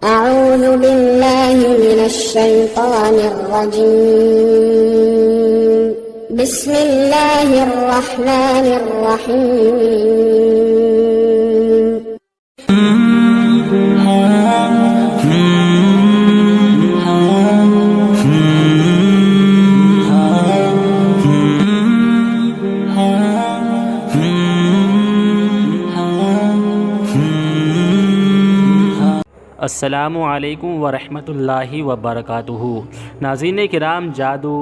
أعوذ بالله من الشيطان الرجيم بسم الله الرحمن الرحيم السلام علیکم ورحمۃ اللہ وبرکاتہ۔ ناظرین کرام، جادو،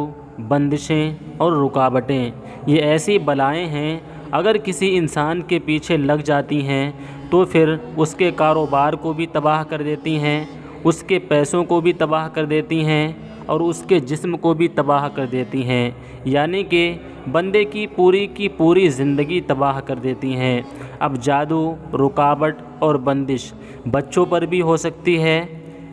بندشیں اور رکاوٹیں یہ ایسی بلائیں ہیں، اگر کسی انسان کے پیچھے لگ جاتی ہیں تو پھر اس کے کاروبار کو بھی تباہ کر دیتی ہیں، اس کے پیسوں کو بھی تباہ کر دیتی ہیں اور اس کے جسم کو بھی تباہ کر دیتی ہیں، یعنی کہ بندے کی پوری زندگی تباہ کر دیتی ہیں۔ اب جادو، رکاوٹ اور بندش بچوں پر بھی ہو سکتی ہے،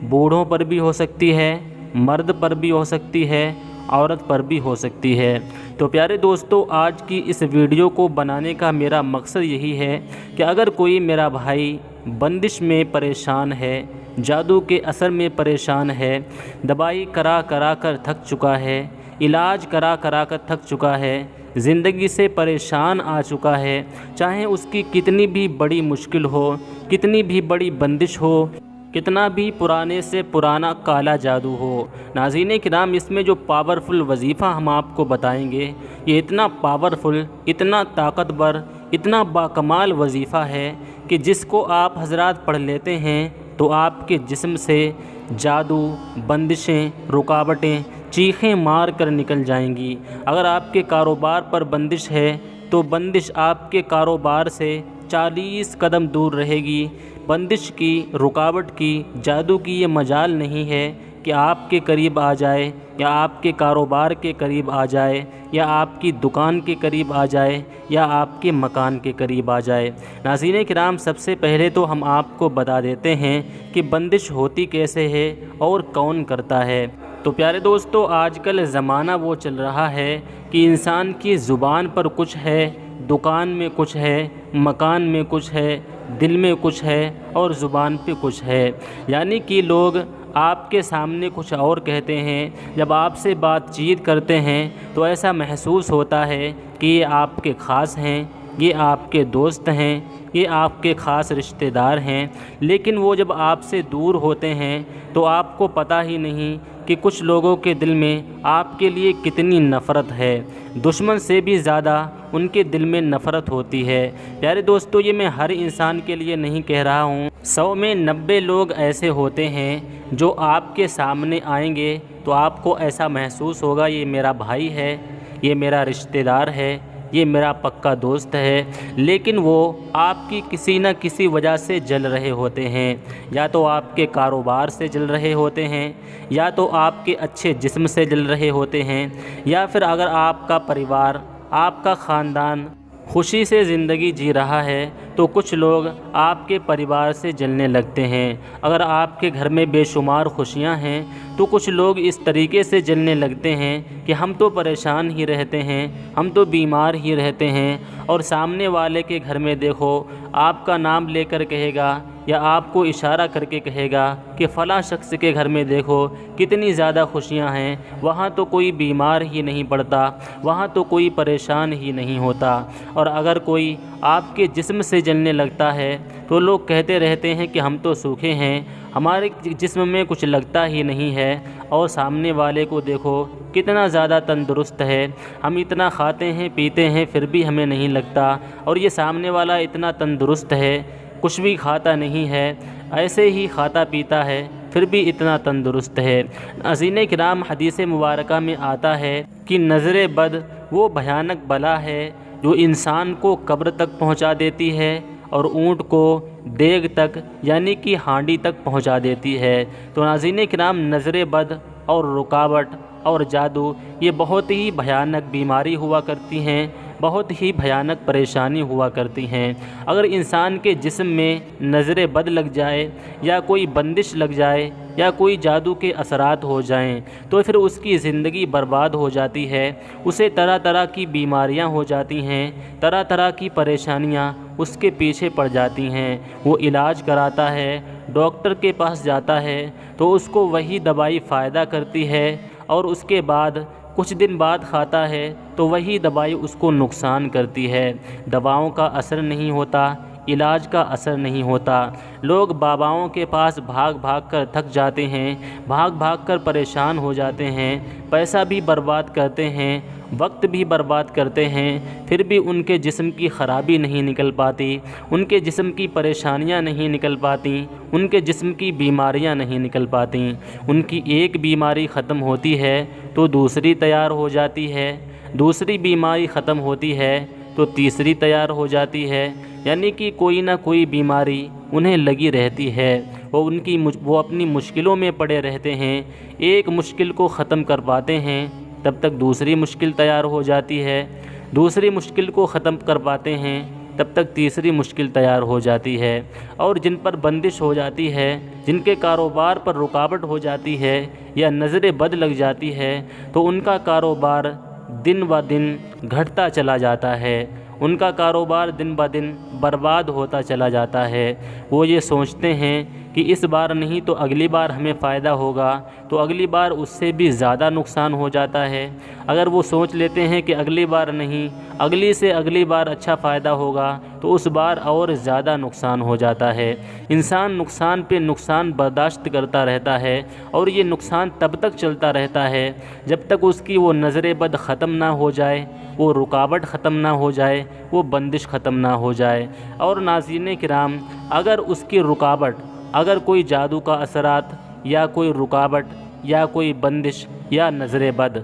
بوڑھوں پر بھی ہو سکتی ہے، مرد پر بھی ہو سکتی ہے، عورت پر بھی ہو سکتی ہے۔ تو پیارے دوستو، آج کی اس ویڈیو کو بنانے کا میرا مقصد یہی ہے کہ اگر کوئی میرا بھائی بندش میں پریشان ہے، جادو کے اثر میں پریشان ہے، دوائی کرا کر تھک چکا ہے، علاج کرا کر تھک چکا ہے، زندگی سے پریشان آ چکا ہے، چاہے اس کی کتنی بھی بڑی مشکل ہو، کتنی بھی بڑی بندش ہو، کتنا بھی پرانے سے پرانا کالا جادو ہو۔ ناظرین کرام، اس میں جو پاورفل وظیفہ ہم آپ کو بتائیں گے، یہ اتنا پاورفل، اتنا طاقتور، اتنا باکمال وظیفہ ہے کہ جس کو آپ حضرات پڑھ لیتے ہیں تو آپ کے جسم سے جادو، بندشیں، رکاوٹیں چیخیں مار کر نکل جائیں گی۔ اگر آپ کے کاروبار پر بندش ہے تو بندش آپ کے کاروبار سے 40 قدم دور رہے گی۔ بندش کی، رکاوٹ کی، جادو کی یہ مجال نہیں ہے کہ آپ کے قریب آ جائے یا آپ کے کاروبار کے قریب آ جائے یا آپ کی دکان کے قریب آ جائے یا آپ کے مکان کے قریب آ جائے۔ ناظرین کرام، سب سے پہلے تو ہم آپ کو بتا دیتے ہیں کہ بندش ہوتی کیسے ہے اور کون کرتا ہے۔ تو پیارے دوستو، آج کل زمانہ وہ چل رہا ہے کہ انسان کی زبان پر کچھ ہے، دکان میں کچھ ہے، مکان میں کچھ ہے، دل میں کچھ ہے اور زبان پہ کچھ ہے، یعنی کہ لوگ آپ کے سامنے کچھ اور کہتے ہیں، جب آپ سے بات چیت کرتے ہیں تو ایسا محسوس ہوتا ہے کہ یہ آپ کے خاص ہیں، یہ آپ کے دوست ہیں، یہ آپ کے خاص رشتہ دار ہیں، لیکن وہ جب آپ سے دور ہوتے ہیں تو آپ کو پتہ ہی نہیں کہ کچھ لوگوں کے دل میں آپ کے لیے کتنی نفرت ہے۔ دشمن سے بھی زیادہ ان کے دل میں نفرت ہوتی ہے۔ پیارے دوستو، یہ میں ہر انسان کے لیے نہیں کہہ رہا ہوں، 100 میں 90 لوگ ایسے ہوتے ہیں جو آپ کے سامنے آئیں گے تو آپ کو ایسا محسوس ہوگا یہ میرا بھائی ہے، یہ میرا رشتہ دار ہے، یہ میرا پکا دوست ہے، لیکن وہ آپ کی کسی نہ کسی وجہ سے جل رہے ہوتے ہیں، یا تو آپ کے کاروبار سے جل رہے ہوتے ہیں، یا تو آپ کے اچھے جسم سے جل رہے ہوتے ہیں، یا پھر اگر آپ کا پریوار، آپ کا خاندان خوشی سے زندگی جی رہا ہے تو کچھ لوگ آپ کے پریوار سے جلنے لگتے ہیں۔ اگر آپ کے گھر میں بے شمار خوشیاں ہیں تو کچھ لوگ اس طریقے سے جلنے لگتے ہیں کہ ہم تو پریشان ہی رہتے ہیں، ہم تو بیمار ہی رہتے ہیں، اور سامنے والے کے گھر میں دیکھو آپ کا نام لے کر کہے گا یا آپ کو اشارہ کر کے کہے گا کہ فلاں شخص کے گھر میں دیکھو کتنی زیادہ خوشیاں ہیں، وہاں تو کوئی بیمار ہی نہیں پڑتا، وہاں تو کوئی پریشان ہی نہیں ہوتا۔ اور اگر کوئی آپ کے جسم سے جلنے لگتا ہے تو لوگ کہتے رہتے ہیں کہ ہم تو سوکھے ہیں، ہمارے جسم میں کچھ لگتا ہی نہیں ہے، اور سامنے والے کو دیکھو کتنا زیادہ تندرست ہے، ہم اتنا کھاتے ہیں پیتے ہیں پھر بھی ہمیں نہیں لگتا، اور یہ سامنے والا اتنا تندرست ہے، کچھ بھی کھاتا نہیں ہے، ایسے ہی کھاتا پیتا ہے پھر بھی اتنا تندرست ہے۔ ناظرین کرام، حدیث مبارکہ میں آتا ہے کہ نظر بد وہ بھیانک بلا ہے جو انسان کو قبر تک پہنچا دیتی ہے اور اونٹ کو دیگ تک یعنی کہ ہانڈی تک پہنچا دیتی ہے۔ تو ناظرین کرام، نظر بد اور رکاوٹ اور جادو یہ بہت ہی بھیانک بیماری ہوا کرتی ہیں، بہت ہی بھیانک پریشانی ہوا کرتی ہیں۔ اگر انسان کے جسم میں نظر بد لگ جائے یا کوئی بندش لگ جائے یا کوئی جادو کے اثرات ہو جائیں تو پھر اس کی زندگی برباد ہو جاتی ہے، اسے طرح طرح کی بیماریاں ہو جاتی ہیں، طرح طرح کی پریشانیاں اس کے پیچھے پڑ جاتی ہیں۔ وہ علاج کراتا ہے، ڈاکٹر کے پاس جاتا ہے تو اس کو وہی دوائی فائدہ کرتی ہے، اور اس کے بعد کچھ دن بعد کھاتا ہے تو وہی دوائی اس کو نقصان کرتی ہے۔ دواؤں کا اثر نہیں ہوتا، علاج کا اثر نہیں ہوتا۔ لوگ باباؤں کے پاس بھاگ بھاگ کر تھک جاتے ہیں، بھاگ بھاگ کر پریشان ہو جاتے ہیں، پیسہ بھی برباد کرتے ہیں، وقت بھی برباد کرتے ہیں، پھر بھی ان کے جسم کی خرابی نہیں نکل پاتی، ان کے جسم کی پریشانیاں نہیں نکل پاتی، ان کے جسم کی بیماریاں نہیں نکل پاتی۔ ان کی ایک بیماری ختم ہوتی ہے تو دوسری تیار ہو جاتی ہے، دوسری بیماری ختم ہوتی ہے تو تیسری تیار ہو جاتی ہے، یعنی کہ کوئی نہ کوئی بیماری انہیں لگی رہتی ہے۔ وہ اپنی مشکلوں میں پڑے رہتے ہیں، ایک مشکل کو ختم کر پاتے ہیں تب تک دوسری مشکل تیار ہو جاتی ہے، دوسری مشکل کو ختم کر پاتے ہیں تب تک تیسری مشکل تیار ہو جاتی ہے۔ اور جن پر بندش ہو جاتی ہے، جن کے کاروبار پر رکاوٹ ہو جاتی ہے یا نظر بد لگ جاتی ہے تو ان کا کاروبار دن بہ دن گھٹتا چلا جاتا ہے، ان کا کاروبار دن بہ دن برباد ہوتا چلا جاتا ہے۔ وہ یہ سوچتے ہیں کہ اس بار نہیں تو اگلی بار ہمیں فائدہ ہوگا، تو اگلی بار اس سے بھی زیادہ نقصان ہو جاتا ہے۔ اگر وہ سوچ لیتے ہیں کہ اگلی بار نہیں، اگلی سے اگلی بار اچھا فائدہ ہوگا، تو اس بار اور زیادہ نقصان ہو جاتا ہے۔ انسان نقصان پہ نقصان برداشت کرتا رہتا ہے، اور یہ نقصان تب تک چلتا رہتا ہے جب تک اس کی وہ نظر بد ختم نہ ہو جائے، وہ رکاوٹ ختم نہ ہو جائے، وہ بندش ختم نہ ہو جائے۔ اور ناظرین کرام، اگر اس کی رکاوٹ، اگر کوئی جادو کا اثرات یا کوئی رکاوٹ یا کوئی بندش یا نظر بد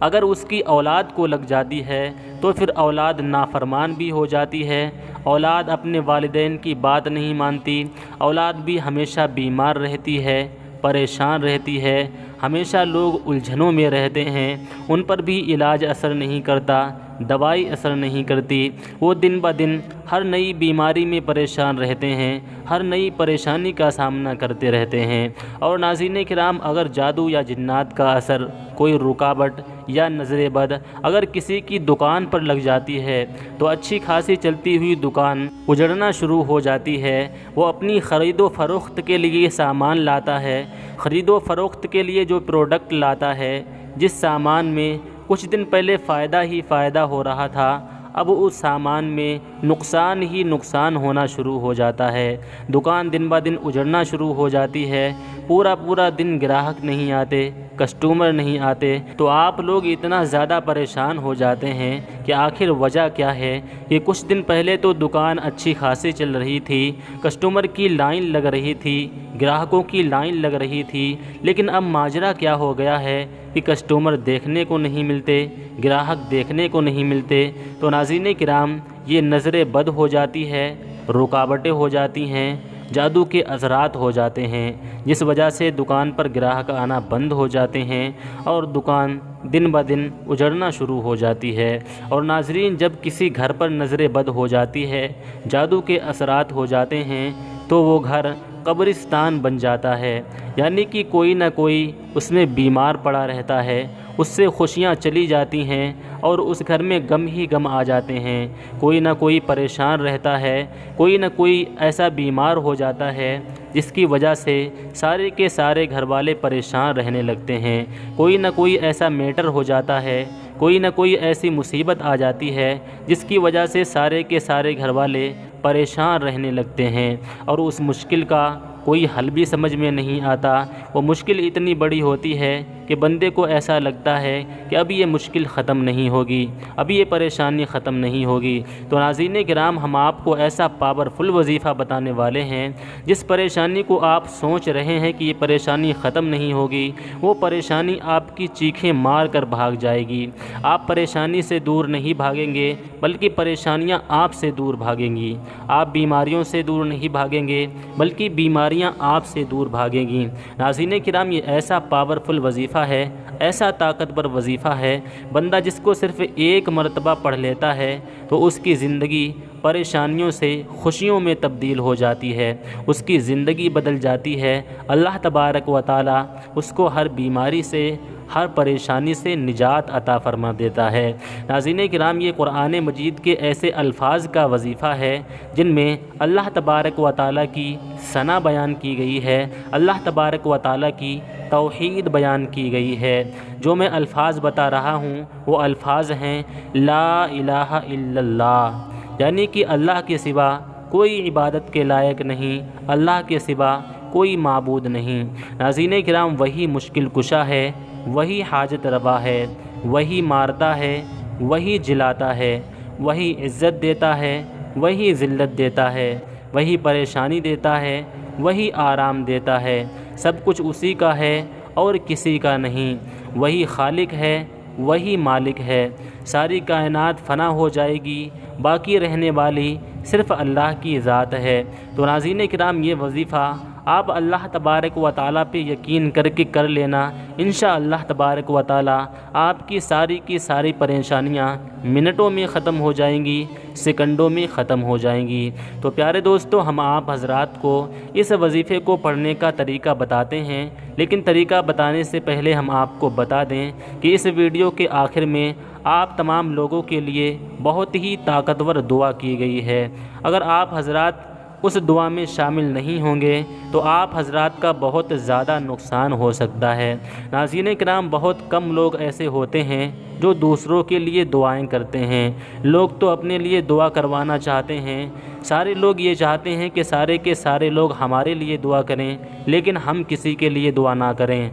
اگر اس کی اولاد کو لگ جاتی ہے تو پھر اولاد نافرمان بھی ہو جاتی ہے، اولاد اپنے والدین کی بات نہیں مانتی، اولاد بھی ہمیشہ بیمار رہتی ہے، پریشان رہتی ہے، ہمیشہ لوگ الجھنوں میں رہتے ہیں، ان پر بھی علاج اثر نہیں کرتا، دوائی اثر نہیں کرتی، وہ دن بہ دن ہر نئی بیماری میں پریشان رہتے ہیں، ہر نئی پریشانی کا سامنا کرتے رہتے ہیں۔ اور ناظرین کرام، اگر جادو یا جنات کا اثر، کوئی رکاوٹ یا نظر بد اگر کسی کی دکان پر لگ جاتی ہے تو اچھی خاصی چلتی ہوئی دکان اجڑنا شروع ہو جاتی ہے۔ وہ اپنی خرید و فروخت کے لیے سامان لاتا ہے، خرید و فروخت کے لیے جو پروڈکٹ لاتا ہے، جس سامان میں کچھ دن پہلے فائدہ ہی فائدہ ہو رہا تھا، اب اس سامان میں نقصان ہی نقصان ہونا شروع ہو جاتا ہے، دکان دن بہ دن اجڑنا شروع ہو جاتی ہے، پورا دن گراہک نہیں آتے، کسٹمر نہیں آتے، تو آپ لوگ اتنا زیادہ پریشان ہو جاتے ہیں کہ آخر وجہ کیا ہے کہ کچھ دن پہلے تو دکان اچھی خاصی چل رہی تھی، کسٹمر کی لائن لگ رہی تھی، گراہکوں کی لائن لگ رہی تھی، لیکن اب ماجرا کیا ہو گیا ہے کہ کسٹمر دیکھنے کو نہیں ملتے، گراہک دیکھنے کو نہیں ملتے۔ تو ناظرین کرام، یہ نظر بد ہو جاتی ہے، رکاوٹیں ہو جاتی ہیں، جادو کے اثرات ہو جاتے ہیں، جس وجہ سے دکان پر گراہک آنا بند ہو جاتے ہیں اور دکان دن بہ دن اجڑنا شروع ہو جاتی ہے۔ اور ناظرین، جب کسی گھر پر نظر بد ہو جاتی ہے، جادو کے اثرات ہو جاتے ہیں، تو وہ گھر قبرستان بن جاتا ہے، یعنی کہ کوئی نہ کوئی اس میں بیمار پڑا رہتا ہے، اس سے خوشیاں چلی جاتی ہیں اور اس گھر میں غم ہی غم آ جاتے ہیں، کوئی نہ کوئی پریشان رہتا ہے، کوئی نہ کوئی ایسا بیمار ہو جاتا ہے جس کی وجہ سے سارے کے سارے گھر والے پریشان رہنے لگتے ہیں، کوئی نہ کوئی ایسا میٹر ہو جاتا ہے، کوئی نہ کوئی ایسی مصیبت آ جاتی ہے جس کی وجہ سے سارے کے سارے گھر والے پریشان رہنے لگتے ہیں، اور اس مشکل کا کوئی حل بھی سمجھ میں نہیں آتا۔ وہ مشکل اتنی بڑی ہوتی ہے کہ بندے کو ایسا لگتا ہے کہ اب یہ مشکل ختم نہیں ہوگی، اب یہ پریشانی ختم نہیں ہوگی۔ تو ناظرین کرام، ہم آپ کو ایسا پاورفل وظیفہ بتانے والے ہیں، جس پریشانی کو آپ سوچ رہے ہیں کہ یہ پریشانی ختم نہیں ہوگی، وہ پریشانی آپ کی چیخیں مار کر بھاگ جائے گی۔ آپ پریشانی سے دور نہیں بھاگیں گے، بلکہ پریشانیاں آپ سے دور بھاگیں گی۔ آپ بیماریوں سے دور نہیں بھاگیں گے، بلکہ بیماریاں آپ سے دور بھاگیں گی۔ ناظرین کرام، یہ ایسا پاورفل وظیفہ ہے، ایسا طاقتور وظیفہ ہے، بندہ جس کو صرف ایک مرتبہ پڑھ لیتا ہے تو اس کی زندگی پریشانیوں سے خوشیوں میں تبدیل ہو جاتی ہے، اس کی زندگی بدل جاتی ہے۔ اللہ تبارک و تعالی اس کو ہر بیماری سے، ہر پریشانی سے نجات عطا فرما دیتا ہے۔ ناظرین کرام، یہ قرآن مجید کے ایسے الفاظ کا وظیفہ ہے جن میں اللہ تبارک و تعالیٰ کی ثنا بیان کی گئی ہے، اللہ تبارک و تعالیٰ کی توحید بیان کی گئی ہے۔ جو میں الفاظ بتا رہا ہوں وہ الفاظ ہیں لا الہ الا اللہ، یعنی کہ اللہ کے سوا کوئی عبادت کے لائق نہیں، اللہ کے سوا کوئی معبود نہیں۔ ناظرین کرام، وہی مشکل کشا ہے، وہی حاجت روا ہے، وہی مارتا ہے، وہی جلاتا ہے، وہی عزت دیتا ہے، وہی ذلت دیتا ہے، وہی پریشانی دیتا ہے، وہی آرام دیتا ہے، سب کچھ اسی کا ہے اور کسی کا نہیں۔ وہی خالق ہے، وہی مالک ہے۔ ساری کائنات فنا ہو جائے گی، باقی رہنے والی صرف اللہ کی ذات ہے۔ تو ناظرین کرام، یہ وظیفہ آپ اللہ تبارک و تعالیٰ پہ یقین کر کے کر لینا، انشاءاللہ تبارک و تعالیٰ آپ کی ساری پریشانیاں منٹوں میں ختم ہو جائیں گی، سیکنڈوں میں ختم ہو جائیں گی۔ تو پیارے دوستو، ہم آپ حضرات کو اس وظیفے کو پڑھنے کا طریقہ بتاتے ہیں، لیکن طریقہ بتانے سے پہلے ہم آپ کو بتا دیں کہ اس ویڈیو کے آخر میں آپ تمام لوگوں کے لیے بہت ہی طاقتور دعا کی گئی ہے۔ اگر آپ حضرات اس دعا میں شامل نہیں ہوں گے تو آپ حضرات کا بہت زیادہ نقصان ہو سکتا ہے۔ ناظرین کرام، بہت کم لوگ ایسے ہوتے ہیں جو دوسروں کے لیے دعائیں کرتے ہیں۔ لوگ تو اپنے لیے دعا کروانا چاہتے ہیں، سارے لوگ یہ چاہتے ہیں کہ سارے کے سارے لوگ ہمارے لیے دعا کریں، لیکن ہم کسی کے لیے دعا نہ کریں۔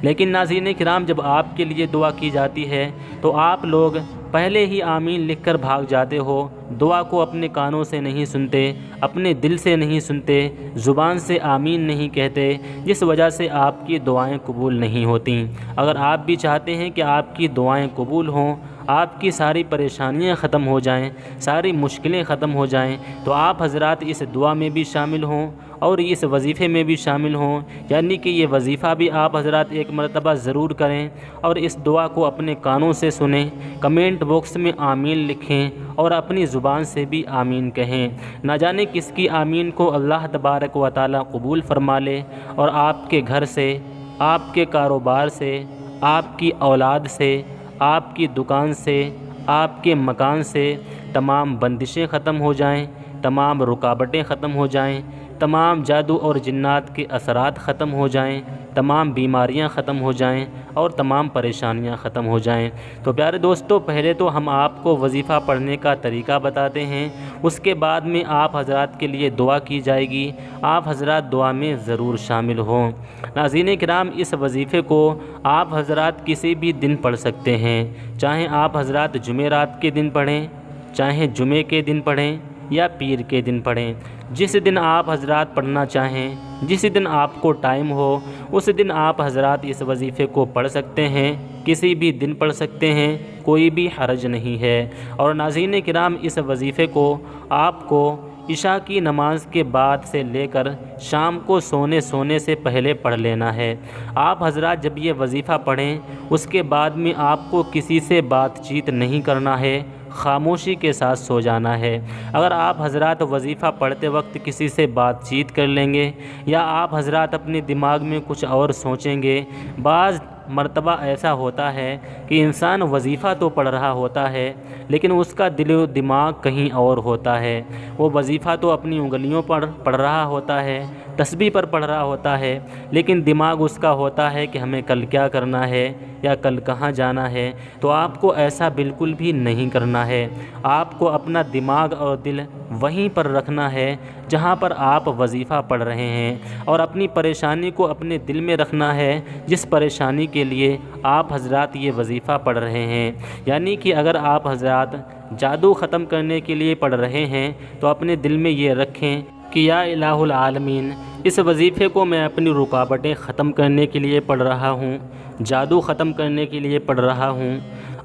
لیکن ناظرین کرام، جب آپ کے لیے دعا کی جاتی ہے تو آپ لوگ پہلے ہی آمین لکھ کر بھاگ جاتے ہو، دعا کو اپنے کانوں سے نہیں سنتے، اپنے دل سے نہیں سنتے، زبان سے آمین نہیں کہتے، جس وجہ سے آپ کی دعائیں قبول نہیں ہوتیں۔ اگر آپ بھی چاہتے ہیں کہ آپ کی دعائیں قبول ہوں، آپ کی ساری پریشانیاں ختم ہو جائیں، ساری مشکلیں ختم ہو جائیں، تو آپ حضرات اس دعا میں بھی شامل ہوں اور اس وظیفے میں بھی شامل ہوں، یعنی کہ یہ وظیفہ بھی آپ حضرات ایک مرتبہ ضرور کریں اور اس دعا کو اپنے کانوں سے سنیں، کمنٹ باکس میں آمین لکھیں اور اپنی زبان سے بھی آمین کہیں۔ نہ جانے کس کی آمین کو اللہ تبارک و تعالیٰ قبول فرما لے اور آپ کے گھر سے، آپ کے کاروبار سے، آپ کی اولاد سے، آپ کی دکان سے، آپ کے مکان سے تمام بندشیں ختم ہو جائیں، تمام رکاوٹیں ختم ہو جائیں، تمام جادو اور جنات کے اثرات ختم ہو جائیں، تمام بیماریاں ختم ہو جائیں اور تمام پریشانیاں ختم ہو جائیں۔ تو پیارے دوستو، پہلے تو ہم آپ کو وظیفہ پڑھنے کا طریقہ بتاتے ہیں، اس کے بعد میں آپ حضرات کے لیے دعا کی جائے گی، آپ حضرات دعا میں ضرور شامل ہوں۔ ناظرین کرام، اس وظیفے کو آپ حضرات کسی بھی دن پڑھ سکتے ہیں، چاہے آپ حضرات جمعرات کے دن پڑھیں، چاہے جمعے کے دن پڑھیں یا پیر کے دن پڑھیں، جس دن آپ حضرات پڑھنا چاہیں، جس دن آپ کو ٹائم ہو، اس دن آپ حضرات اس وظیفے کو پڑھ سکتے ہیں، کسی بھی دن پڑھ سکتے ہیں، کوئی بھی حرج نہیں ہے۔ اور ناظرین کرام، اس وظیفے کو آپ کو عشاء کی نماز کے بعد سے لے کر شام کو سونے سے پہلے پڑھ لینا ہے۔ آپ حضرات جب یہ وظیفہ پڑھیں، اس کے بعد میں آپ کو کسی سے بات چیت نہیں کرنا ہے، خاموشی کے ساتھ سو جانا ہے۔ اگر آپ حضرات وظیفہ پڑھتے وقت کسی سے بات چیت کر لیں گے یا آپ حضرات اپنے دماغ میں کچھ اور سوچیں گے، بعض مرتبہ ایسا ہوتا ہے کہ انسان وظیفہ تو پڑھ رہا ہوتا ہے لیکن اس کا دل و دماغ کہیں اور ہوتا ہے۔ وہ وظیفہ تو اپنی انگلیوں پر پڑھ رہا ہوتا ہے، تسبیح پر پڑھ رہا ہوتا ہے، لیکن دماغ اس کا ہوتا ہے کہ ہمیں کل کیا کرنا ہے یا کل کہاں جانا ہے۔ تو آپ کو ایسا بالکل بھی نہیں کرنا ہے۔ آپ کو اپنا دماغ اور دل وہیں پر رکھنا ہے جہاں پر آپ وظیفہ پڑھ رہے ہیں، اور اپنی پریشانی کو اپنے دل میں رکھنا ہے جس پریشانی کے لیے آپ حضرات یہ وظیفہ پڑھ رہے ہیں۔ یعنی کہ اگر آپ حضرات جادو ختم کرنے کے لیے پڑھ رہے ہیں تو اپنے دل میں یہ رکھیں کہ یا الہ العالمین، اس وظیفے کو میں اپنی رکاوٹیں ختم کرنے کے لیے پڑھ رہا ہوں، جادو ختم کرنے کے لیے پڑھ رہا ہوں۔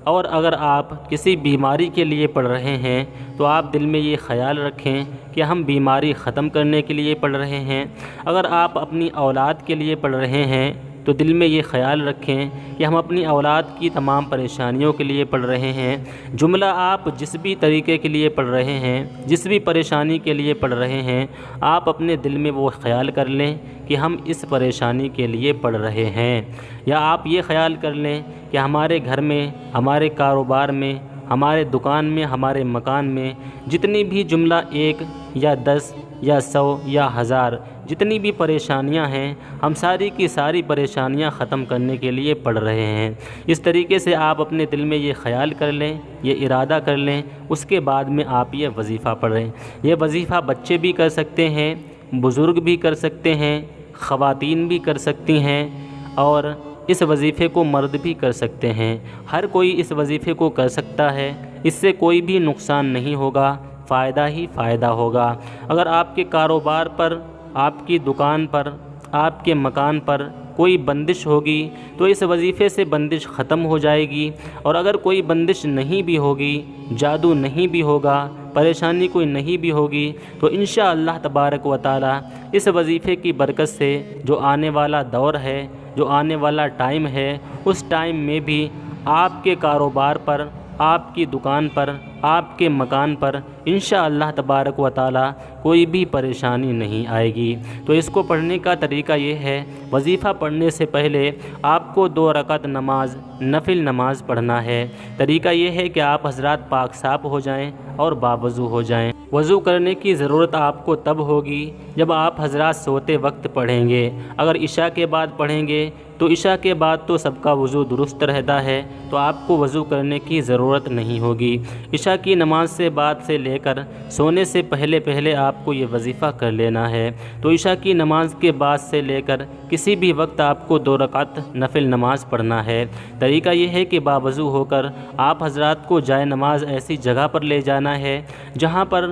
اور اگر آپ کسی بیماری کے لیے پڑھ رہے ہیں تو آپ دل میں یہ خیال رکھیں کہ ہم بیماری ختم کرنے کے لیے پڑھ رہے ہیں۔ اگر آپ اپنی اولاد کے لیے پڑھ رہے ہیں تو دل میں یہ خیال رکھیں کہ ہم اپنی اولاد کی تمام پریشانیوں کے لیے پڑھ رہے ہیں۔ جملہ آپ جس بھی طریقے کے لیے پڑھ رہے ہیں، جس بھی پریشانی کے لیے پڑھ رہے ہیں، آپ اپنے دل میں وہ خیال کر لیں کہ ہم اس پریشانی کے لیے پڑھ رہے ہیں، یا آپ یہ خیال کر لیں کہ ہمارے گھر میں، ہمارے کاروبار میں، ہمارے دکان میں، ہمارے مکان میں جتنی بھی جملہ 1 یا 10 یا 100 یا 1000 جتنی بھی پریشانیاں ہیں، ہم ساری کی ساری پریشانیاں ختم کرنے کے لیے پڑھ رہے ہیں۔ اس طریقے سے آپ اپنے دل میں یہ خیال کر لیں، یہ ارادہ کر لیں، اس کے بعد میں آپ یہ وظیفہ پڑھیں۔ یہ وظیفہ بچے بھی کر سکتے ہیں، بزرگ بھی کر سکتے ہیں، خواتین بھی کر سکتی ہیں، اور اس وظیفے کو مرد بھی کر سکتے ہیں۔ ہر کوئی اس وظیفے کو کر سکتا ہے، اس سے کوئی بھی نقصان نہیں ہوگا، فائدہ ہی فائدہ ہوگا۔ اگر آپ کے کاروبار پر، آپ کی دکان پر، آپ کے مکان پر کوئی بندش ہوگی تو اس وظیفے سے بندش ختم ہو جائے گی، اور اگر کوئی بندش نہیں بھی ہوگی، جادو نہیں بھی ہوگا، پریشانی کوئی نہیں بھی ہوگی، تو انشاءاللہ تبارک و تعالی اس وظیفے کی برکت سے جو آنے والا دور ہے، جو آنے والا ٹائم ہے، اس ٹائم میں بھی آپ کے کاروبار پر، آپ کی دکان پر، آپ کے مکان پر انشاءاللہ تبارک و تعالی کوئی بھی پریشانی نہیں آئے گی۔ تو اس کو پڑھنے کا طریقہ یہ ہے، وظیفہ پڑھنے سے پہلے آپ کو 2 رکعت نماز، نفل نماز پڑھنا ہے۔ طریقہ یہ ہے کہ آپ حضرات پاک صاف ہو جائیں اور باوضو ہو جائیں۔ وضو کرنے کی ضرورت آپ کو تب ہوگی جب آپ حضرات سوتے وقت پڑھیں گے۔ اگر عشاء کے بعد پڑھیں گے تو عشاء کے بعد تو سب کا وضو درست رہتا ہے، تو آپ کو وضو کرنے کی ضرورت نہیں ہوگی۔ عشاء کی نماز سے بعد سے لے کر سونے سے پہلے آپ کو یہ وظیفہ کر لینا ہے۔ تو عشاء کی نماز کے بعد سے لے کر کسی بھی وقت آپ کو 2 رکعت نفل نماز پڑھنا ہے۔ طریقہ یہ ہے کہ باوضو ہو کر آپ حضرات کو جائے نماز ایسی جگہ پر لے جانا ہے جہاں پر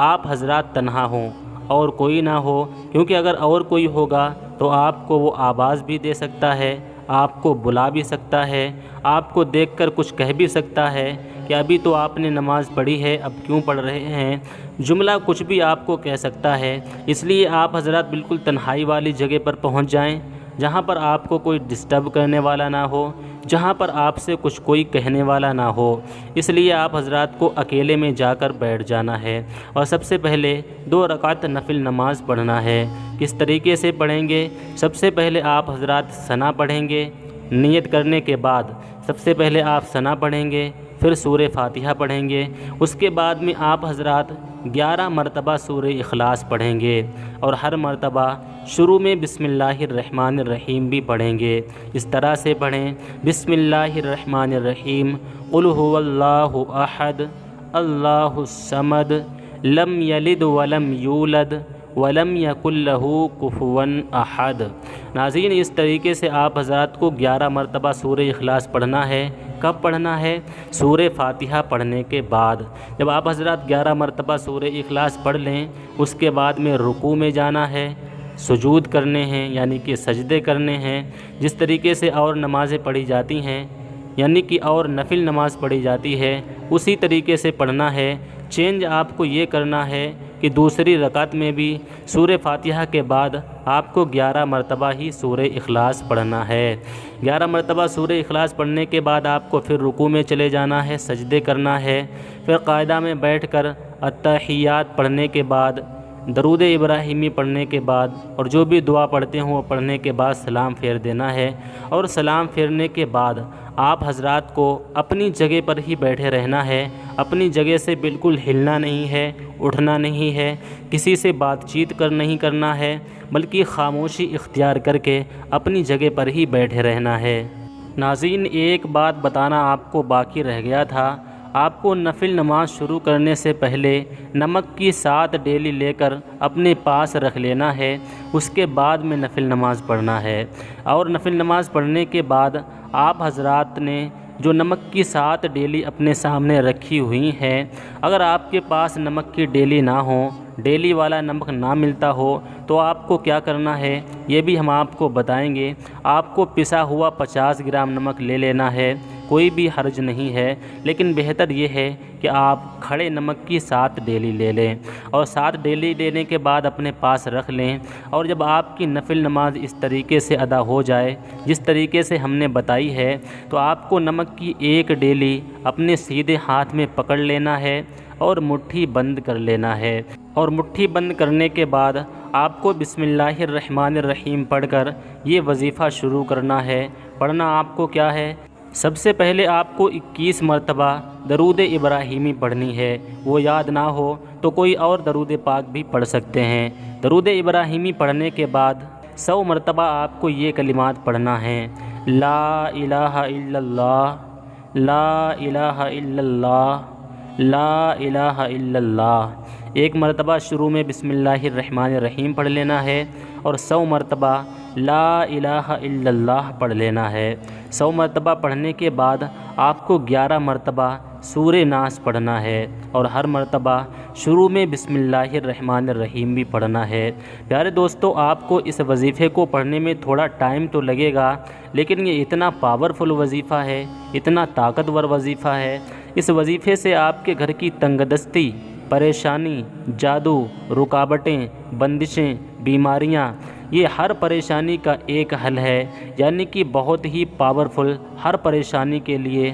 آپ حضرات تنہا ہوں اور کوئی نہ ہو، کیونکہ اگر اور کوئی ہوگا تو آپ کو وہ آواز بھی دے سکتا ہے، آپ کو بلا بھی سکتا ہے، آپ کو دیکھ کر کچھ کہہ بھی سکتا ہے کہ ابھی تو آپ نے نماز پڑھی ہے، اب کیوں پڑھ رہے ہیں، جملہ کچھ بھی آپ کو کہہ سکتا ہے۔ اس لیے آپ حضرات بالکل تنہائی والی جگہ پر پہنچ جائیں جہاں پر آپ کو کوئی ڈسٹرب کرنے والا نہ ہو، جہاں پر آپ سے کچھ کوئی کہنے والا نہ ہو۔ اس لیے آپ حضرات کو اکیلے میں جا کر بیٹھ جانا ہے، اور سب سے پہلے 2 رکعت نفل نماز پڑھنا ہے۔ کس طریقے سے پڑھیں گے؟ سب سے پہلے آپ حضرات ثنا پڑھیں گے۔ نیت کرنے کے بعد سب سے پہلے آپ ثنا پڑھیں گے، پھر سورہ فاتحہ پڑھیں گے، اس کے بعد میں آپ حضرات 11 مرتبہ سورہ اخلاص پڑھیں گے، اور ہر مرتبہ شروع میں بسم اللہ الرحمن الرحیم بھی پڑھیں گے۔ اس طرح سے پڑھیں، بسم اللہ الرحمن الرحیم، قل هو اللہ احد اللہ الصمد لم یلد ولم یولد ولم یکن لہ کفوا احد۔ ناظرین، اس طریقے سے آپ حضرات کو 11 مرتبہ سورہ اخلاص پڑھنا ہے۔ کب پڑھنا ہے؟ سورہ فاتحہ پڑھنے کے بعد۔ جب آپ حضرات 11 مرتبہ سورہ اخلاص پڑھ لیں، اس کے بعد میں رکوع میں جانا ہے، سجود کرنے ہیں یعنی کہ سجدے کرنے ہیں۔ جس طریقے سے اور نمازیں پڑھی جاتی ہیں، یعنی کہ اور نفل نماز پڑھی جاتی ہے، اسی طریقے سے پڑھنا ہے۔ چینج آپ کو یہ کرنا ہے کہ دوسری رکعت میں بھی سورہ فاتحہ کے بعد آپ کو 11 مرتبہ ہی سورہ اخلاص پڑھنا ہے۔ 11 مرتبہ سورہ اخلاص پڑھنے کے بعد آپ کو پھر رکوع میں چلے جانا ہے، سجدے کرنا ہے، پھر قاعدہ میں بیٹھ کر التحیات پڑھنے کے بعد، درود ابراہیمی پڑھنے کے بعد، اور جو بھی دعا پڑھتے ہوں وہ پڑھنے کے بعد سلام پھیر دینا ہے، اور سلام پھیرنے کے بعد آپ حضرات کو اپنی جگہ پر ہی بیٹھے رہنا ہے۔ اپنی جگہ سے بالکل ہلنا نہیں ہے، اٹھنا نہیں ہے، کسی سے بات چیت نہیں کرنا ہے، بلکہ خاموشی اختیار کر کے اپنی جگہ پر ہی بیٹھے رہنا ہے۔ ناظرین، ایک بات بتانا آپ کو باقی رہ گیا تھا۔ آپ کو نفل نماز شروع کرنے سے پہلے نمک کی 7 ڈیلی لے کر اپنے پاس رکھ لینا ہے، اس کے بعد میں نفل نماز پڑھنا ہے۔ اور نفل نماز پڑھنے کے بعد آپ حضرات نے جو نمک کی 7 ڈیلی اپنے سامنے رکھی ہوئی ہیں، اگر آپ کے پاس نمک کی ڈیلی نہ ہو، ڈیلی والا نمک نہ ملتا ہو، تو آپ کو کیا کرنا ہے یہ بھی ہم آپ کو بتائیں گے۔ آپ کو پسا ہوا 50 گرام نمک لے لینا ہے، کوئی بھی حرج نہیں ہے، لیکن بہتر یہ ہے کہ آپ کھڑے نمک کی 7 ڈیلی لے لیں اور 7 ڈیلی لینے کے بعد اپنے پاس رکھ لیں، اور جب آپ کی نفل نماز اس طریقے سے ادا ہو جائے جس طریقے سے ہم نے بتائی ہے، تو آپ کو نمک کی 1 ڈیلی اپنے سیدھے ہاتھ میں پکڑ لینا ہے اور مٹھی بند کر لینا ہے، اور مٹھی بند کرنے کے بعد آپ کو بسم اللہ الرحمن الرحیم پڑھ کر یہ وظیفہ شروع کرنا ہے۔ پڑھنا آپ کو کیا ہے؟ سب سے پہلے آپ کو 21 مرتبہ درود ابراہیمی پڑھنی ہے، وہ یاد نہ ہو تو کوئی اور درود پاک بھی پڑھ سکتے ہیں۔ درود ابراہیمی پڑھنے کے بعد 100 مرتبہ آپ کو یہ کلمات پڑھنا ہے: لا الہ الا اللہ، لا الہ الا اللہ، لا الہ الا اللہ۔ 1 مرتبہ شروع میں بسم اللہ الرحمن الرحیم پڑھ لینا ہے اور 100 مرتبہ لا الہ الا اللہ پڑھ لینا ہے۔ 100 مرتبہ پڑھنے کے بعد آپ کو 11 مرتبہ سورہ ناس پڑھنا ہے اور ہر مرتبہ شروع میں بسم اللہ الرحمن الرحیم بھی پڑھنا ہے۔ پیارے دوستو، آپ کو اس وظیفے کو پڑھنے میں تھوڑا ٹائم تو لگے گا، لیکن یہ اتنا پاورفل وظیفہ ہے، اتنا طاقتور وظیفہ ہے۔ اس وظیفے سے آپ کے گھر کی تنگ دستی، پریشانی، جادو، رکاوٹیں، بندشیں، بیماریاں، یہ ہر پریشانی کا ایک حل ہے، یعنی کہ بہت ہی پاورفل، ہر پریشانی کے لیے،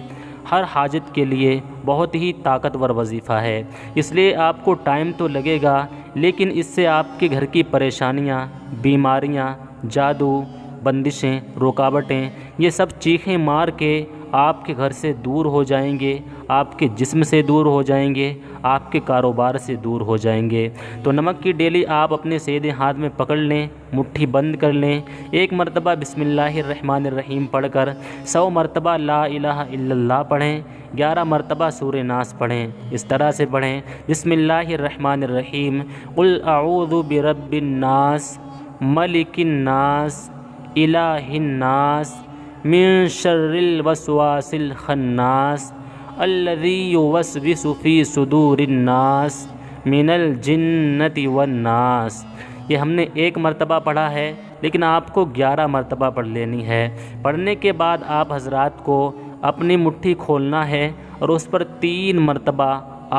ہر حاجت کے لیے بہت ہی طاقتور وظیفہ ہے۔ اس لیے آپ کو ٹائم تو لگے گا، لیکن اس سے آپ کے گھر کی پریشانیاں، بیماریاں، جادو، بندشیں، رکاوٹیں، یہ سب چیخیں مار کے آپ کے گھر سے دور ہو جائیں گے، آپ کے جسم سے دور ہو جائیں گے، آپ کے کاروبار سے دور ہو جائیں گے۔ تو نمک کی ڈیلی آپ اپنے سیدھے ہاتھ میں پکڑ لیں، مٹھی بند کر لیں، 1 مرتبہ بسم اللہ الرحمن الرحیم پڑھ کر 100 مرتبہ لا الہ الا اللہ پڑھیں، 11 مرتبہ سورہ ناس پڑھیں۔ اس طرح سے پڑھیں: بسم اللہ الرحمن الرحیم، قل اعوذ برب الناس، ملک الناس، الہ الناس، من شر الوسواس الخناس، الذی یوسوس فی صدور الناس من الجنۃ والناس۔ یہ ہم نے 1 مرتبہ پڑھا ہے، لیکن آپ کو 11 مرتبہ پڑھ لینی ہے۔ پڑھنے کے بعد آپ حضرات کو اپنی مٹھی کھولنا ہے اور اس پر 3 مرتبہ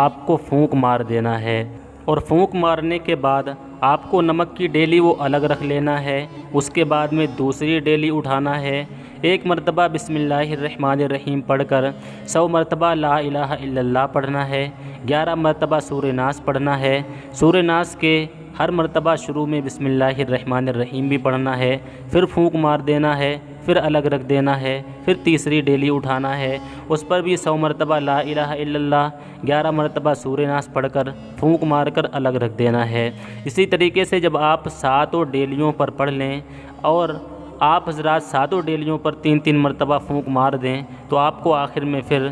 آپ کو پھونک مار دینا ہے، اور پھونک مارنے کے بعد آپ کو نمک کی ڈیلی وہ الگ رکھ لینا ہے۔ اس کے بعد میں دوسری ڈیلی اٹھانا ہے، 1 مرتبہ بسم اللہ الرحمن الرحیم پڑھ کر 100 مرتبہ لا الہ الا اللہ پڑھنا ہے، 11 مرتبہ سورہ ناس پڑھنا ہے۔ سورہ ناس کے ہر مرتبہ شروع میں بسم اللہ الرحمن الرحیم بھی پڑھنا ہے، پھر پھونک مار دینا ہے، پھر الگ رکھ دینا ہے، پھر تیسری ڈیلی اٹھانا ہے، اس پر بھی 100 مرتبہ لا الہ الا اللہ، 11 مرتبہ سورہ ناس پڑھ کر پھونک مار کر الگ رکھ دینا ہے۔ اسی طریقے سے جب آپ 7 ڈیلیوں پر پڑھ لیں اور آپ حضرات 7 ڈیلیوں پر 3 مرتبہ پھونک مار دیں، تو آپ کو آخر میں پھر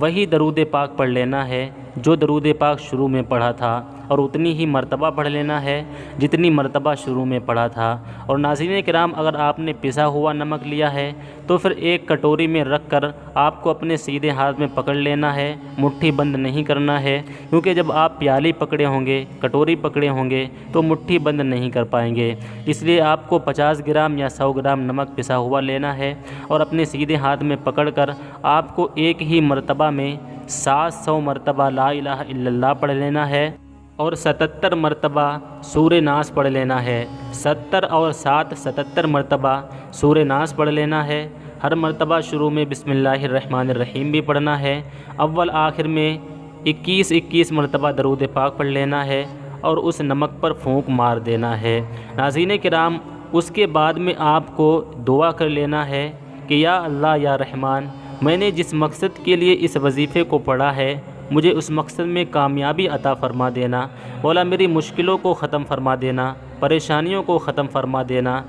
وہی درود پاک پڑھ لینا ہے جو درود پاک شروع میں پڑھا تھا، اور اتنی ہی مرتبہ پڑھ لینا ہے جتنی مرتبہ شروع میں پڑھا تھا۔ اور ناظرین کرام، اگر آپ نے پسا ہوا نمک لیا ہے تو پھر 1 کٹوری میں رکھ کر آپ کو اپنے سیدھے ہاتھ میں پکڑ لینا ہے، مٹھی بند نہیں کرنا ہے، کیونکہ جب آپ پیالی پکڑے ہوں گے، کٹوری پکڑے ہوں گے تو مٹھی بند نہیں کر پائیں گے۔ اس لیے آپ کو 50 گرام یا 100 گرام نمک پسا ہوا لینا ہے اور اپنے سیدھے ہاتھ میں پکڑ کر آپ کو ایک ہی مرتبہ میں 700 مرتبہ لا الہ الا اللہ پڑھ لینا ہے اور 77 مرتبہ سورہ ناس پڑھ لینا ہے۔ 70 اور 7 77 مرتبہ سورہ ناس پڑھ لینا ہے۔ ہر مرتبہ شروع میں بسم اللہ الرحمن الرحیم بھی پڑھنا ہے، اول آخر میں 21 مرتبہ درود پاک پڑھ لینا ہے اور اس نمک پر پھونک مار دینا ہے۔ ناظرین کرام، اس کے بعد میں آپ کو دعا کر لینا ہے کہ یا اللہ یا رحمان، میں نے جس مقصد کے لیے اس وظیفے کو پڑھا ہے مجھے اس مقصد میں کامیابی عطا فرما دینا۔ مولا میری مشکلوں کو ختم فرما دینا، پریشانیوں کو ختم فرما دینا،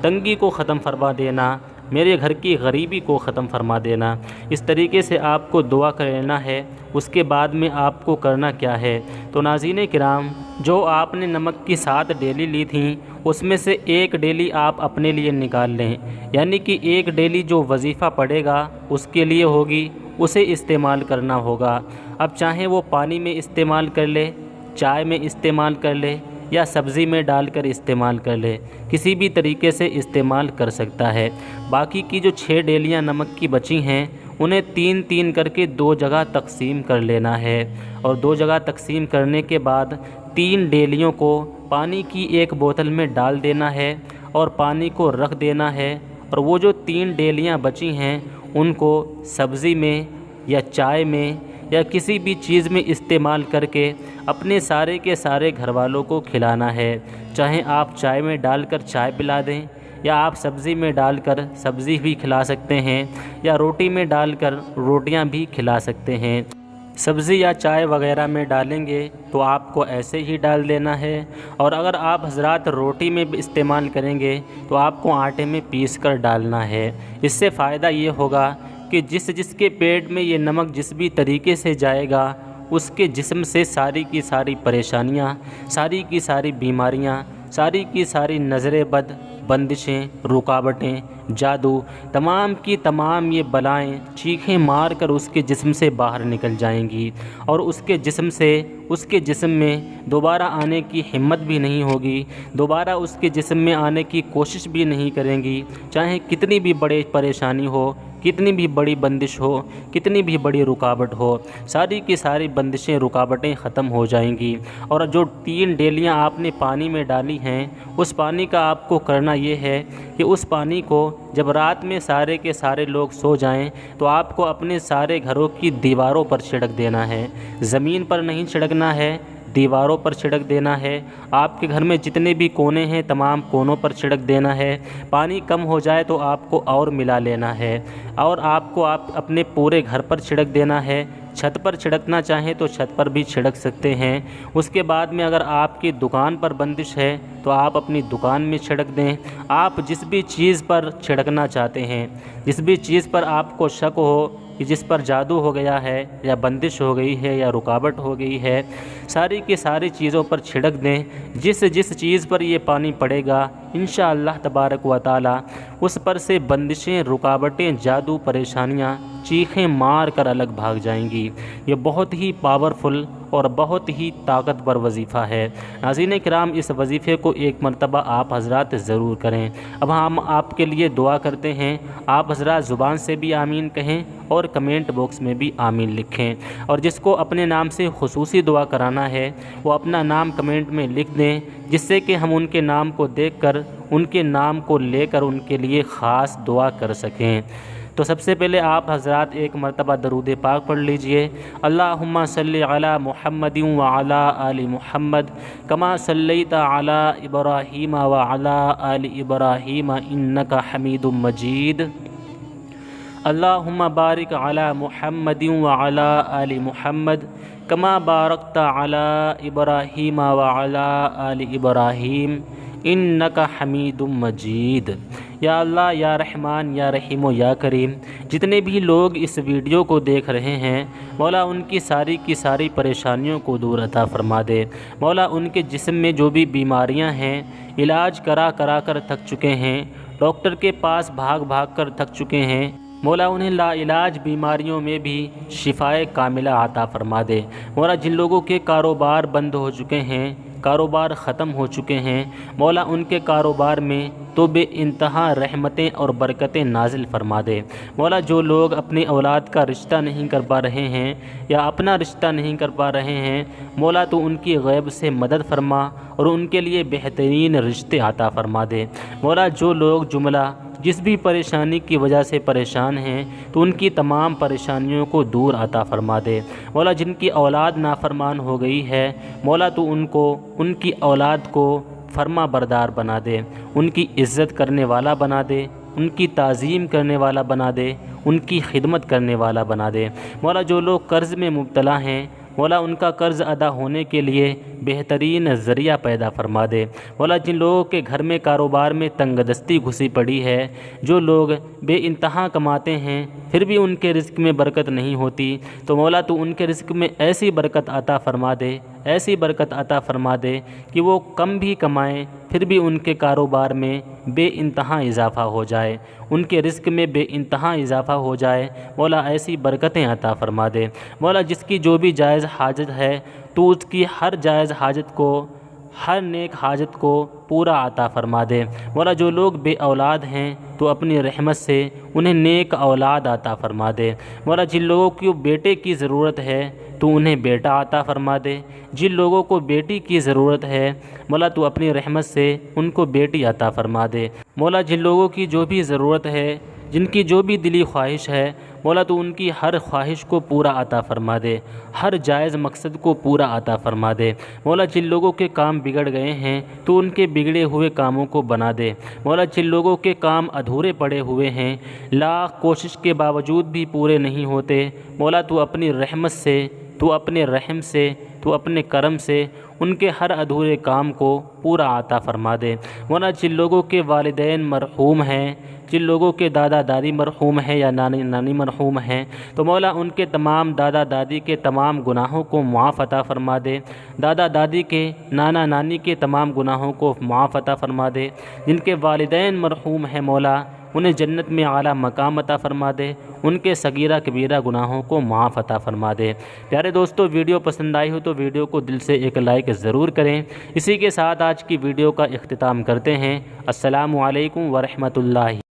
تنگی کو ختم فرما دینا، میرے گھر کی غریبی کو ختم فرما دینا۔ اس طریقے سے آپ کو دعا کر لینا ہے۔ اس کے بعد میں آپ کو کرنا کیا ہے؟ تو ناظرین کرام، جو آپ نے نمک کی 7 ڈیلی لی تھیں اس میں سے 1 ڈیلی آپ اپنے لیے نکال لیں، یعنی کہ 1 ڈیلی جو وظیفہ پڑے گا اس کے لیے ہوگی، اسے استعمال کرنا ہوگا۔ اب چاہیں وہ پانی میں استعمال کر لے، چائے میں استعمال کر لے یا سبزی میں ڈال کر استعمال کر لے، کسی بھی طریقے سے استعمال کر سکتا ہے۔ باقی کی جو 6 ڈیلیاں نمک کی بچی ہیں انہیں 3 کر کے 2 جگہ تقسیم کر لینا ہے، اور 2 جگہ تقسیم کرنے کے بعد 3 ڈیلیوں کو پانی کی ایک بوتل میں ڈال دینا ہے اور پانی کو رکھ دینا ہے، اور وہ جو 3 ڈیلیاں بچی ہیں ان کو سبزی میں یا چائے میں یا کسی بھی چیز میں استعمال کر کے اپنے سارے کے سارے گھر والوں کو کھلانا ہے۔ چاہے آپ چائے میں ڈال کر چائے پلا دیں، یا آپ سبزی میں ڈال کر سبزی بھی کھلا سکتے ہیں، یا روٹی میں ڈال کر روٹیاں بھی کھلا سکتے ہیں۔ سبزی یا چائے وغیرہ میں ڈالیں گے تو آپ کو ایسے ہی ڈال دینا ہے، اور اگر آپ حضرات روٹی میں بھی استعمال کریں گے تو آپ کو آٹے میں پیس کر ڈالنا ہے۔ اس سے فائدہ یہ ہوگا کہ جس کے پیٹ میں یہ نمک جس بھی طریقے سے جائے گا، اس کے جسم سے ساری کی ساری پریشانیاں، ساری کی ساری بیماریاں، ساری کی ساری نظر بد، بندشیں، رکاوٹیں، جادو، تمام کی تمام یہ بلائیں چیخیں مار کر اس کے جسم سے باہر نکل جائیں گی، اور اس کے جسم میں دوبارہ آنے کی ہمت بھی نہیں ہوگی، دوبارہ اس کے جسم میں آنے کی کوشش بھی نہیں کریں گی، چاہے کتنی بھی بڑی پریشانی ہو، کتنی بھی بڑی بندش ہو، کتنی بھی بڑی رکاوٹ ہو، ساری کی ساری بندشیں، رکاوٹیں ختم ہو جائیں گی۔ اور جو 3 ڈیلیاں آپ نے پانی میں ڈالی ہیں، اس پانی کا آپ کو کرنا یہ ہے کہ اس پانی کو جب رات میں سارے کے سارے لوگ سو جائیں تو آپ کو اپنے سارے گھروں کی دیواروں پر چھڑک دینا ہے، زمین پر نہیں چھڑکنا ہے، دیواروں پر چھڑک دینا ہے۔ آپ کے گھر میں جتنے بھی کونے ہیں تمام کونوں پر چھڑک دینا ہے۔ پانی کم ہو جائے تو آپ کو اور ملا لینا ہے، اور آپ کو اپنے پورے گھر پر چھڑک دینا ہے۔ چھت پر چھڑکنا چاہیں تو چھت پر بھی چھڑک سکتے ہیں۔ اس کے بعد میں اگر آپ کی دکان پر بندش ہے تو آپ اپنی دکان میں چھڑک دیں۔ آپ جس بھی چیز پر چھڑکنا چاہتے ہیں، جس بھی چیز پر آپ کو شک ہو کہ جس پر جادو ہو گیا ہے یا بندش ہو گئی ہے یا رکاوٹ ہو گئی ہے، ساری کی ساری چیزوں پر چھڑک دیں۔ جس چیز پر یہ پانی پڑے گا انشاءاللہ تبارک و تعالی اس پر سے بندشیں، رکاوٹیں، جادو، پریشانیاں چیخیں مار کر الگ بھاگ جائیں گی۔ یہ بہت ہی پاورفل اور بہت ہی طاقتور وظیفہ ہے۔ ناظرین کرام، اس وظیفے کو ایک مرتبہ آپ حضرات ضرور کریں۔ اب ہم آپ کے لیے دعا کرتے ہیں، آپ حضرات زبان سے بھی آمین کہیں اور کمنٹ باکس میں بھی آمین لکھیں، اور جس کو اپنے نام سے خصوصی دعا کرانا ہے وہ اپنا نام کمنٹ میں لکھ دیں، جس سے کہ ہم ان کے نام کو دیکھ کر، ان کے نام کو لے کر ان کے لیے خاص دعا کر سکیں۔ تو سب سے پہلے آپ حضرات ایک مرتبہ درود پاک پڑھ لیجئے۔ اللہم صلی علی محمد وعلی آل محمد کما صلیت علی ابراہیم وعلی آل ابراہیم انک حمید مجید۔ اللہم بارک علی محمد وعلی آل محمد کما بارکت علی ابراہیم وعلی آل ابراہیم انک حمید مجید۔ یا اللہ، یا رحمان، یا رحیم و یا کریم، جتنے بھی لوگ اس ویڈیو کو دیکھ رہے ہیں مولا ان کی ساری کی ساری پریشانیوں کو دور عطا فرما دے۔ مولا ان کے جسم میں جو بھی بیماریاں ہیں، علاج کرا کر تھک چکے ہیں، ڈاکٹر کے پاس بھاگ کر تھک چکے ہیں، مولا انہیں لا علاج بیماریوں میں بھی شفائے کاملہ عطا فرما دے۔ مولا جن لوگوں کے کاروبار بند ہو چکے ہیں، کاروبار ختم ہو چکے ہیں، مولا ان کے کاروبار میں تو بے انتہا رحمتیں اور برکتیں نازل فرما دے۔ مولا جو لوگ اپنی اولاد کا رشتہ نہیں کر پا رہے ہیں یا اپنا رشتہ نہیں کر پا رہے ہیں، مولا تو ان کی غیب سے مدد فرما اور ان کے لیے بہترین رشتے عطا فرما دے۔ مولا جو لوگ جملہ جس بھی پریشانی کی وجہ سے پریشان ہیں تو ان کی تمام پریشانیوں کو دور عطا فرما دے۔ مولا جن کی اولاد نافرمان ہو گئی ہے، مولا تو ان کی اولاد کو فرما بردار بنا دے، ان کی عزت کرنے والا بنا دے، ان کی تعظیم کرنے والا بنا دے، ان کی خدمت کرنے والا بنا دے۔ مولا جو لوگ قرض میں مبتلا ہیں، مولا ان کا قرض ادا ہونے کے لیے بہترین ذریعہ پیدا فرما دے۔ مولا جن لوگوں کے گھر میں کاروبار میں تنگ دستی گھسی پڑی ہے، جو لوگ بے انتہا کماتے ہیں پھر بھی ان کے رزق میں برکت نہیں ہوتی، تو مولا تو ان کے رزق میں ایسی برکت عطا فرما دے، ایسی برکت عطا فرما دے کہ وہ کم بھی کمائیں پھر بھی ان کے کاروبار میں بے انتہا اضافہ ہو جائے، ان کے رزق میں بے انتہا اضافہ ہو جائے۔ مولا ایسی برکتیں عطا فرما دے۔ مولا جس کی جو بھی جائز حاجت ہے تو اس کی ہر جائز حاجت کو ہر نیک حاجت کو پورا عطا فرما دے۔ مولا جو لوگ بے اولاد ہیں تو اپنی رحمت سے انہیں نیک اولاد عطا فرما دے۔ مولا جن لوگوں کو بیٹے کی ضرورت ہے تو انہیں بیٹا عطا فرما دے، جن لوگوں کو بیٹی کی ضرورت ہے مولا تو اپنی رحمت سے ان کو بیٹی عطا فرما دے۔ مولا جن لوگوں کی جو بھی ضرورت ہے، جن کی جو بھی دلی خواہش ہے مولا تو ان کی ہر خواہش کو پورا عطا فرما دے، ہر جائز مقصد کو پورا عطا فرما دے۔ مولا جن لوگوں کے کام بگڑ گئے ہیں تو ان کے بگڑے ہوئے کاموں کو بنا دے۔ مولا جن لوگوں کے کام ادھورے پڑے ہوئے ہیں، لاکھ کوشش کے باوجود بھی پورے نہیں ہوتے، مولا تو اپنی رحمت سے، تو اپنے رحم سے، تو اپنے کرم سے ان کے ہر ادھورے کام کو پورا عطا فرما دے۔ مولا جن لوگوں کے والدین مرحوم ہیں، جن لوگوں کے دادا دادی مرحوم ہیں یا نانی مرحوم ہیں تو مولا ان کے تمام دادا دادی کے تمام گناہوں کو معاف عطا فرما دے، دادا دادی کے، نانا نانی کے تمام گناہوں کو معاف عطا فرما دے۔ جن کے والدین مرحوم ہیں مولا انہیں جنت میں اعلیٰ مقام عطا فرما دے، ان کے صغیرہ کبیرہ گناہوں کو معاف عطا فرما دے۔ پیارے دوستو، ویڈیو پسند آئی ہو تو ویڈیو کو دل سے ایک لائک ضرور کریں۔ اسی کے ساتھ آج کی ویڈیو کا اختتام کرتے ہیں۔ السلام علیکم ورحمۃ اللہ۔